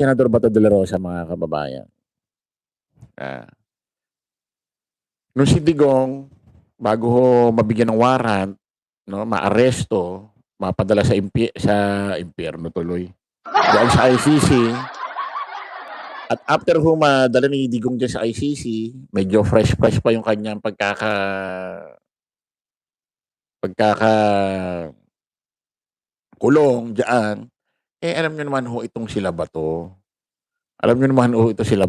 Senador Bato de la Rosa, mga kababayan. Nung si Digong, bago ho mabigyan ng warrant, no, maaresto, mapadala sa impyerno tuloy. Diyan sa ICC. At after ho madala ni Digong dyan sa ICC, medyo fresh pa yung kanyang pagkaka kulong diyan. Alam niyo naman ho itong sila Bato. Alam niyo naman ho ito sila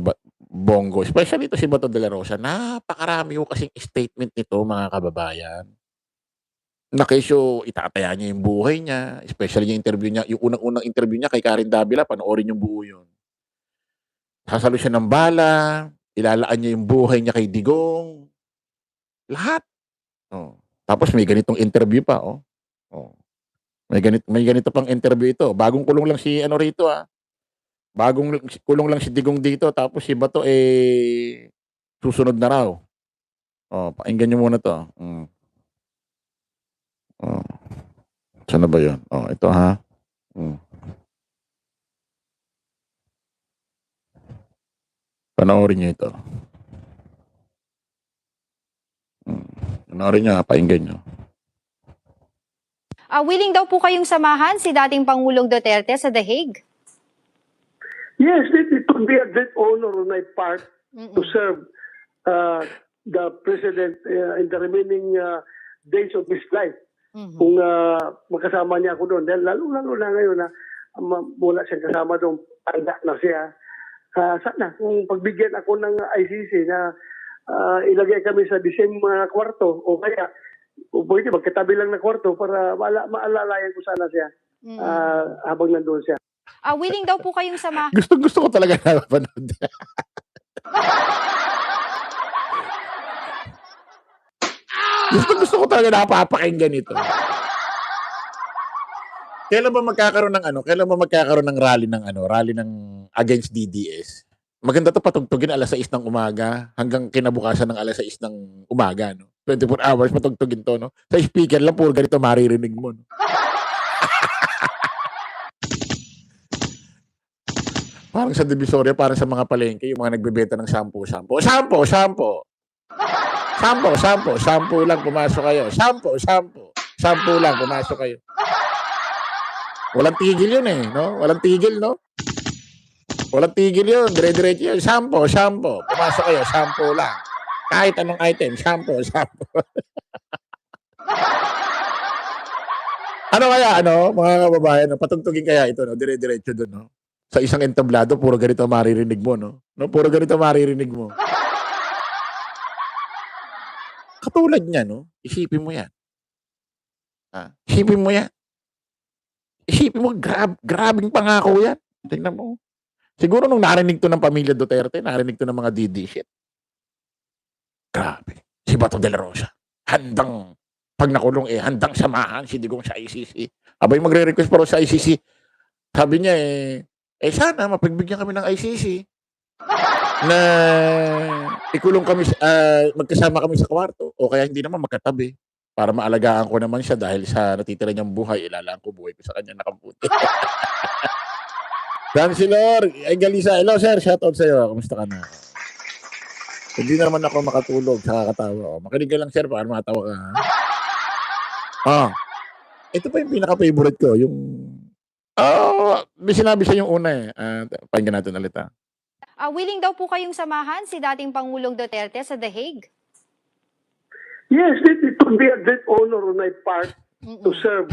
Bongo. Especially ito si Bato de la Rosa. Napakarami ho kasing statement nito, mga kababayan. Na kesyo itataya niya yung buhay niya. Especially yung interview niya. Yung unang-unang interview niya kay Karen Davila, panoorin yung buo yun. Sasalo siya ng bala. Ilalaan niya yung buhay niya kay Digong. Lahat. Oh. Tapos may ganitong interview pa. Oh. May ganito pang interview ito. Bagong kulong lang si rito. Bagong kulong lang si Digong dito, tapos si Bato susunod na raw. Pakinggan niyo muna 'to. Saan na ba 'yon? Ito ha. Panoorin niyo ito. Panoorin niyo, pakinggan niyo. Willing daw po kayong samahan si dating Pangulong Duterte sa The Hague? Yes, it would be a great honor on my part to serve the President in the remaining days of his life. Kung magkasama niya ako doon. Dahil lalo na ngayon na wala siyang kasama doon, tanda na siya. Sana kung pagbigyan ako ng ICC na ilagay kami sa same kwarto o kaya pwede magkatabi lang na kwarto para maalalayan ko sana siya habang nandoon siya. Willing daw po kayong samahan. Gusto ko talaga napapanood. gusto ko talaga napapakinggan ito. Kailan ba magkakaroon ng rally ng against DDS? Maganda to patugtugin alas 6 ng umaga hanggang kinabukasan ng alas 6 ng umaga, no? 24 hours patugtugin to, no? Sa speaker lang puro ganito maririnig mo, no? Parang sa Divisoria, parang sa mga palengke, yung mga nagbebenta ng shampoo lang, pumasok kayo. Shampoo lang, pumasok kayo. Walang tigil yun no? Walang tigil, no? Walang tigil yun, dire-diretso yun. Shampoo, pumasok kayo, shampoo lang. Kahit anong item, shampoo. Ano kaya, mga kababayan, patugtugin kaya ito, no? Dire-diretso doon, no? Sa isang entablado, puro ganito maririnig mo, no? Puro ganito maririnig mo. Katulad niya, no? Isipin mo yan. Isipin mo, grabing pangako yan. Tingnan mo. Siguro nung narinig to ng pamilya Duterte, narinig to ng mga DD shit. Grabe. Si Bato de la Rosa. Handang, pag nakulong handang samahan si Digong sa ICC. Abay magre-request pa rin sa ICC. Sabi niya sana mapagbigyan kami ng ICC na ikulong kami, magkasama kami sa kwarto o kaya hindi naman magkatabi para maalagaan ko naman siya dahil sa natitira niyang buhay, ilalaan ko buhay ko sa kanya nakaputi. Councilor Galisa, hello sir, shoutout sa'yo. Kamusta ka na? Hindi na naman ako makatulog, nakakatawa. Makinig ka lang sir para matawa ka. Ito pa yung pinaka-favorite ko, yung may sinabi siya yung una pakinggan natin ulit Willing daw po kayong samahan si dating Pangulong Duterte sa The Hague? Yes, it would be a great honor on my part to serve.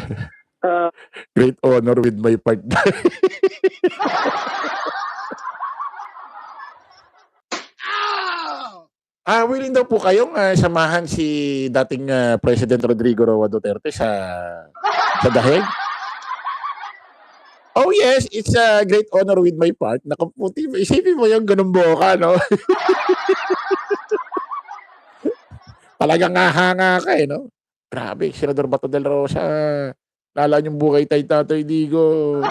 Great honor with my part. Willing daw po kayong samahan si dating President Rodrigo Roa Duterte sa The Hague? Oh yes, it's a great honor with my part. Nakaputi, isipin mo yung ganun boka, no? Talagang hanga ka no? Grabe, Senador Bato de la Rosa. Lalaan yung buhay tay Tatay Digo.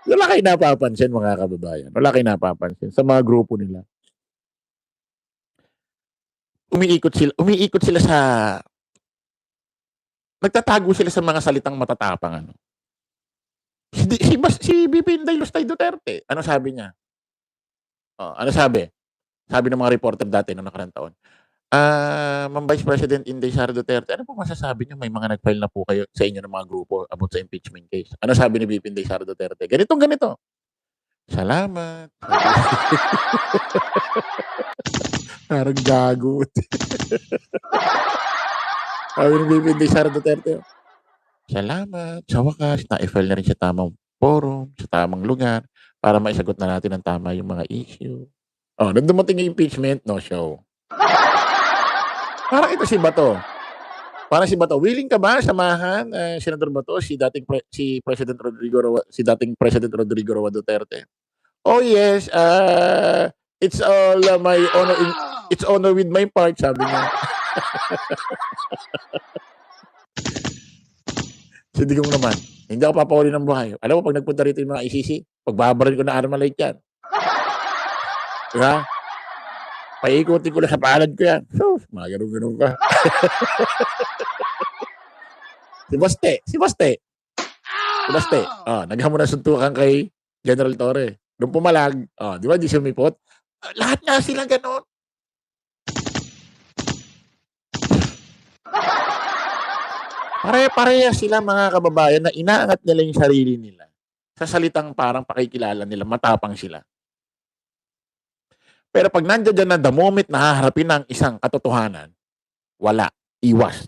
Wala kayo napapansin, mga kababayan. Wala kayo napapansin sa mga grupo nila. Umiikot sila sa nagtatago sila sa mga salitang matatapang Si VP Inday Lustay Duterte, ano sabi niya? Ano sabi? Sabi ng mga reporter dati nung nakaraang taon, Ma'am Vice President Inday Sara Duterte, ano po masasabi niyo? May mga nag-file na po kayo sa inyo ng mga grupo about sa impeachment case. Ano sabi ni VP Inday Sara Duterte? Ganitong ganito. Salamat. Parang gago. Sabi ni VP Inday Sara Duterte, salamat. Sa wakas, na-file na rin sa tamang forum, sa tamang lugar, para maisagot na natin ng tama yung mga issue. Nung dumating yung impeachment, no show. Parang ito si Bato. Parang si Bato, willing ka ba samahan, Senador Bato, si dating Rodrigo Roa Duterte? Oh yes, it's all my honor, it's honor with my part, sabi niya. Si Digong naman, hindi ako papahuli ng buhay. Alam mo, pag nagpunta rito yung mga ICC, pagbabaril ko na Armalite yan. Diba? Paikutin ko lang sa palad ko yan. So, mga ganun-ganun ka. Si Baste. Naghamon na suntukan kay General Torre. Nung pumalag, di ba, di sumipot? Lahat nga sila ganun. Pare-pareha sila, mga kababayan, na inaangat nila yung sarili nila sa salitang parang pakikilala nila, matapang sila. Pero pag nandiyan dyan na the moment na haharapin ng isang katotohanan, wala, iwas,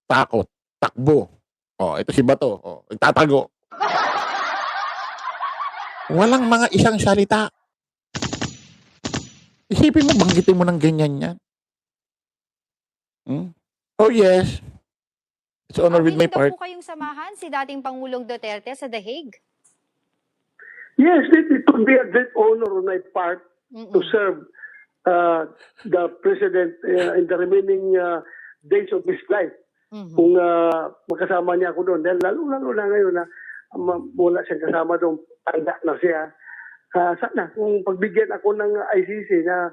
takot, takbo. Ito si Bato, nagtatago. Walang mga isang salita. Isipin mo, banggitin mo ng ganyan yan. Oh yes. It's honor with my part. Willing daw po kayong samahan si dating Pangulong Duterte sa The Hague? Yes, it would be a great honor on my part to serve the President in the remaining days of his life. Kung magkasama niya ako doon. Dahil lalo na ngayon na wala siyang kasama doon, tanda na siya. Sana kung pagbigyan ako ng ICC na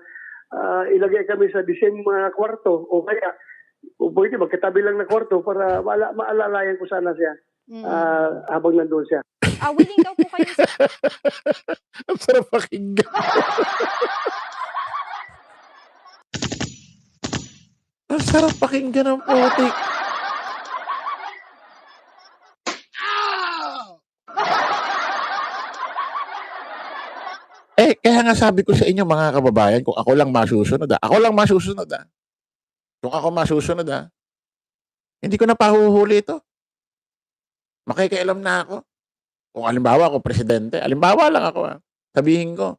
ilagay kami sa the same kwarto o kaya pwede magkatabi lang na kwarto para maalalayan ko sana siya habang nandun siya. Willing daw po kayo Ang sarap pakinggan. Ang sarap pakinggan ng putik. Kaya nga sabi ko sa inyo, mga kababayan, kung ako lang masusunod, Kung ako masusunod, hindi ko na pahuhuli ito. Makikialam na ako. Kung halimbawa ako presidente, halimbawa lang ako, sabihin ko,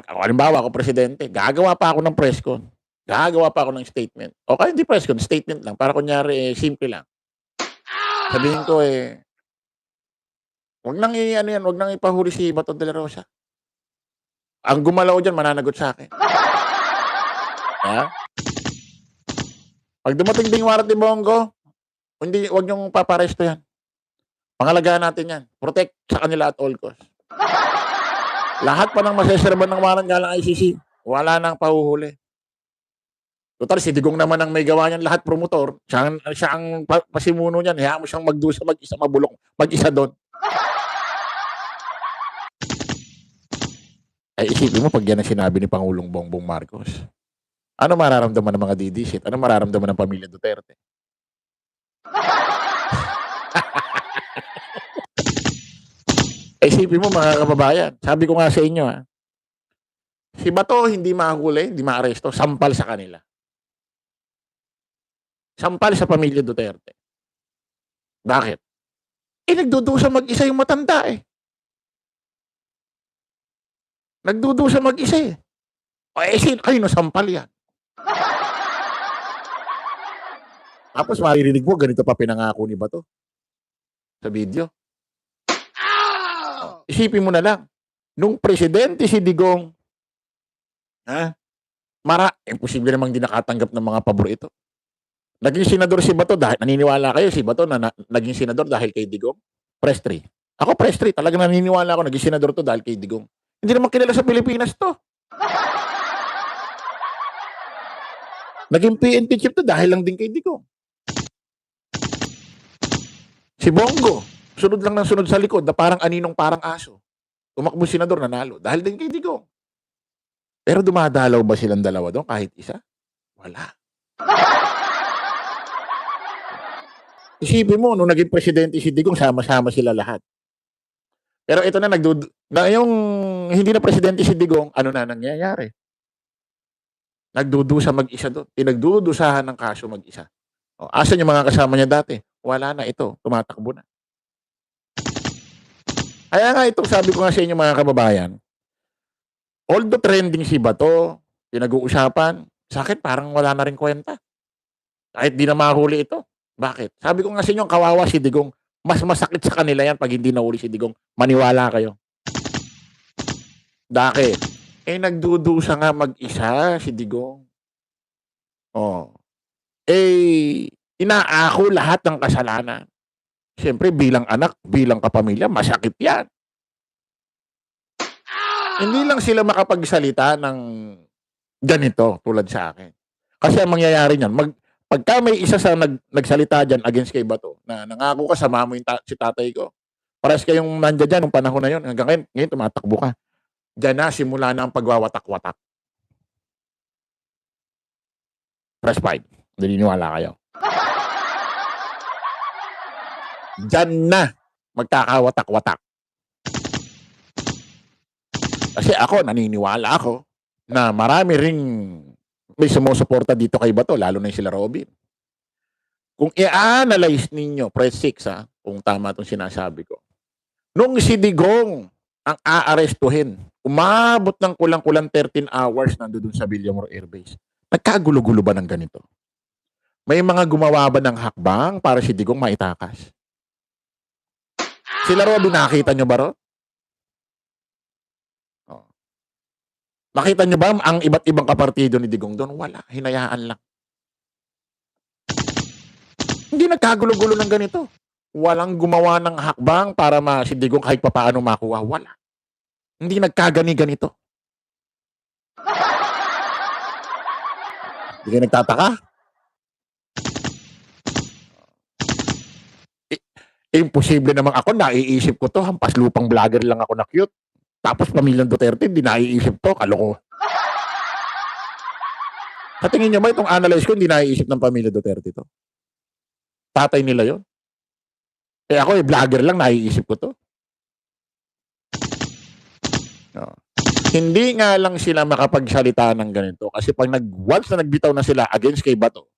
halimbawa ako presidente, gagawa pa ako ng press con. Gagawa pa ako ng statement. O kaya hindi press con, statement lang. Para kunyari, simple lang. Sabihin ko, wag nang ipahuli si Bato de la Rosa. Ang gumalaw dyan, mananagot sa akin. Pag dumating ding warat ni Bongo, wag niyong paparesto yan. Pangalagaan natin yan. Protect sa kanila at all cost. Lahat pa ng maseserban ng waran galang ICC, wala nang pahuhuli. Total, si Digong naman ang may gawa niyan, lahat promotor. Siya ang pasimuno niyan. Hayaan mo siyang magdusa, mag-isa, mabulok, mag-isa doon. Isipin mo, pag yan ang sinabi ni Pangulong Bongbong Marcos, ano mararamdaman ng mga didisit? Ano mararamdaman ng pamilya Duterte? Isipin mo, mga kababayan, sabi ko nga sa inyo, si Bato hindi mahuli, hindi maaresto, sampal sa kanila. Sampal sa pamilya Duterte. Bakit? Nagdudusa mag-isa yung matanda Nagdudusa mag-isa sino sampal yan? Tapos maririnig mo, ganito pa pinangako ni Bato sa video. Isipin mo na lang, nung presidente si Digong, imposible namang di nakatanggap ng mga pabor ito. Naging senador si Bato dahil, naniniwala kayo si Bato na naging senador dahil kay Digong? Press 3. Ako press 3, talagang naniniwala ako naging senador to dahil kay Digong. Hindi naman kilala sa Pilipinas to. Naging PNP chief to dahil lang din kay Digong. Si Bongo, sunod lang ng sunod sa likod na parang aninong parang aso. Tumakbo senador, nanalo. Dahil din kay Digong. Pero dumadalaw ba silang dalawa doon kahit isa? Wala. Isipin mo, nung naging presidente si Digong, sama-sama sila lahat. Pero ito na, yung hindi na presidente si Digong, ano na nangyayari? Nagdudusa mag-isa doon. Pinagdudusahan ng kaso mag-isa. O, asan yung mga kasama niya dati? Wala na ito. Tumatakbo na. Kaya nga ito, sabi ko nga sa inyo mga kababayan, although trending si Bato, pinag-uusapan, sa akin parang wala na rin kwenta. Kahit di na mahuli ito. Bakit? Sabi ko nga sa inyo, kawawa si Digong. Mas masakit sa kanila yan pag hindi nahuli si Digong. Maniwala kayo. Bakit? Nagdudusa nga mag-isa si Digong. Oh. Inaako lahat ng kasalanan. Siyempre, bilang anak, bilang kapamilya, masakit yan. Hindi lang sila makapagsalita ng ganito tulad sa akin. Kasi ang mangyayari niyan, pagka may isa sa nagsalita dyan against kay Bato, na nangako ka, sama mo si tatay ko. Pares kayong nandiyan dyan nung panahon na yun. Hanggang ngayon tumatakbo ka. Diyan na, simula na ang pagwawatak-watak. Press 5. Naniniwala kayo. Diyan na, magkakawatak-watak. Kasi ako, naniniwala ako na marami ring may sumusuporta dito kay Bato, lalo na yung sila Robin. Kung i-analyze ninyo, press 6 kung tama itong sinasabi ko. Nung si Digong ang aarestuhin, umabot ng kulang-kulang 13 hours nandoon sa Villamor Air Base. Nagkagulo-gulo ba ng ganito? May mga gumawa ba ng hakbang para si Digong maitakas? Sila Robin, nakita nyo ba ro? Nakita nyo ba ang iba't ibang kapartido ni Digong doon? Wala. Hinayaan lang. Hindi nagkagulo-gulo ng ganito. Walang gumawa ng hakbang para si Digong kahit papaano makuha. Wala. Hindi nagkagani-ganito. Hindi kayo nagtataka? Imposible naman ako. Naiisip ko to. Hampas lupang vlogger lang ako na cute. Tapos pamilyang Duterte, hindi naiisip to. Kaloko. Sa tingin nyo ba itong analyze ko, hindi naiisip ng pamilya Duterte to? Tatay nila yon. Ako vlogger lang, naiisip ko to. No. Hindi nga lang sila makapagsalita ng ganito. Kasi pag once na nagbitaw na sila against kay Bato,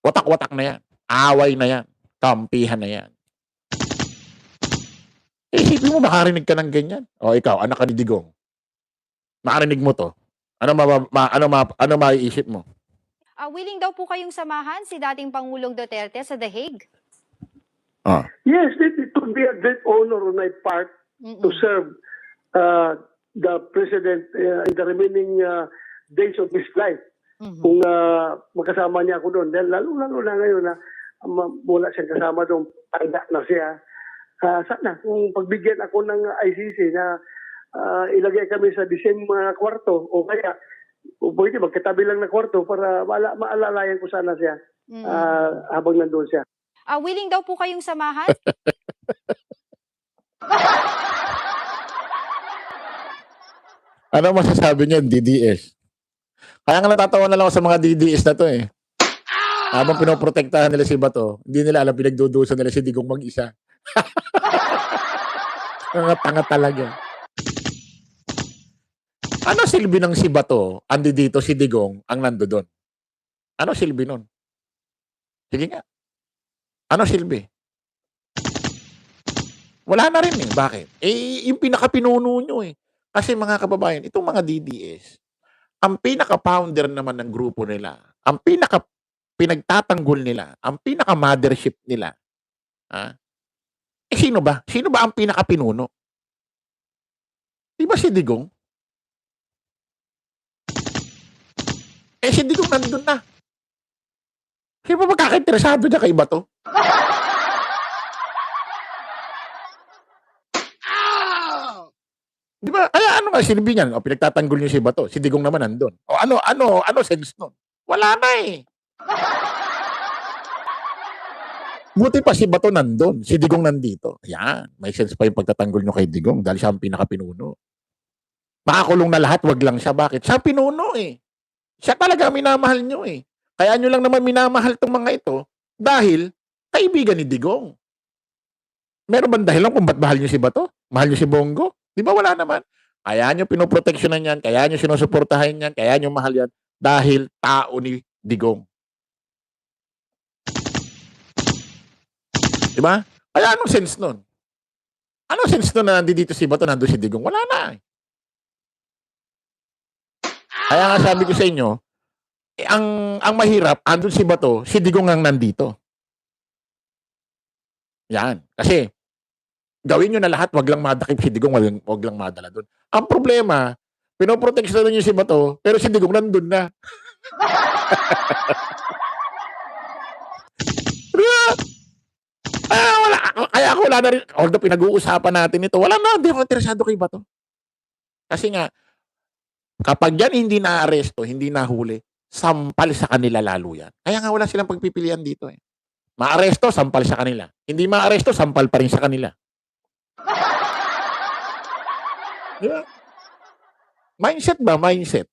watak-watak na yan. Away na yan. Kampihan na yan. Isipin mo, makarinig ka ng ganyan. O ikaw, anak ka ni Digong. Makarinig mo to. Ano maiisip mo? Willing daw po kayong samahan si dating Pangulong Duterte sa The Hague? Yes, it would be a great honor on my part to serve the President in the remaining days of his life. Kung magkasama niya ako doon. Dahil lalo na ngayon na mula siyang kasama doon, tanda na siya. Sana kung pagbigyan ako ng ICC na ilagay kami sa the same kwarto o kaya pwede magkatabi lang na kwarto para maalalayan ko sana siya habang nandun siya. Willing daw po kayong samahan? Ano masasabi niyan, DDS? Kaya nga natatawa na lang ako sa mga DDS na to eh. Habang pinoprotektahan nila si Bato, hindi nila alam pinagdudusa nila si Digong mag-isa. Mga tanga talaga. Ano silbi ng si Bato, andi dito si Digong, ang nando doon? Ano silbi nun? Sige nga. Ano silbi? Wala na rin eh. Bakit? Yung pinaka-pinuno nyo eh. Kasi mga kababayan, itong mga DDS, ang pinaka-founder naman ng grupo nila, ang pinagtatanggol nila, ang pinaka-mothership nila, sino ba? Sino ba ang pinaka-pinuno? Di ba si Digong? Si Digong nandun na. Sino ba magkakainteresado niya kay Bato? Di ba? Kaya ano nga silbi niyan? Pinagtatanggol niyo si Bato. Si Digong naman nandun. Ano sense nun? Wala na eh. Buti pa si Bato nandun, si Digong nandito. Yan, may sense pa yung pagtatanggol nyo kay Digong dahil siya ang pinakapinuno. Makakulong na lahat, wag lang siya. Bakit? Siya pinuno eh. Siya talaga minamahal nyo eh. Kaya nyo lang naman minamahal tong mga ito dahil kaibigan ni Digong. Meron bang dahilan kung ba't mahal nyo si Bato? Mahal nyo si Bongo? Di ba wala naman? Kaya nyo pinoproteksyonan yan, kaya nyo sinusuportahan yan, kaya nyo mahal yan dahil tao ni Digong. Di ba? Kaya anong sense nun? Anong sense nun na nandito si Bato, nandun si Digong? Wala na eh. Kaya nga sabi ko sa inyo, ang mahirap, andun si Bato, si Digong ang nandito. Yan. Kasi, gawin nyo na lahat, wag lang madakip si Digong, wag lang madala doon. Ang problema, pinoproteksyonan nyo si Bato, pero si Digong nandun na. Wala. Kaya ako wala na rin, although pinag-uusapan natin ito, wala na, hindi ako interesado kay Bato. Kasi nga, kapag yan hindi na-aresto, hindi nahuli, sampal sa kanila lalo yan. Kaya nga wala silang pagpipilian dito eh. Ma-aresto, sampal sa kanila. Hindi ma-aresto, sampal pa rin sa kanila. Diba? Mindset ba? Mindset.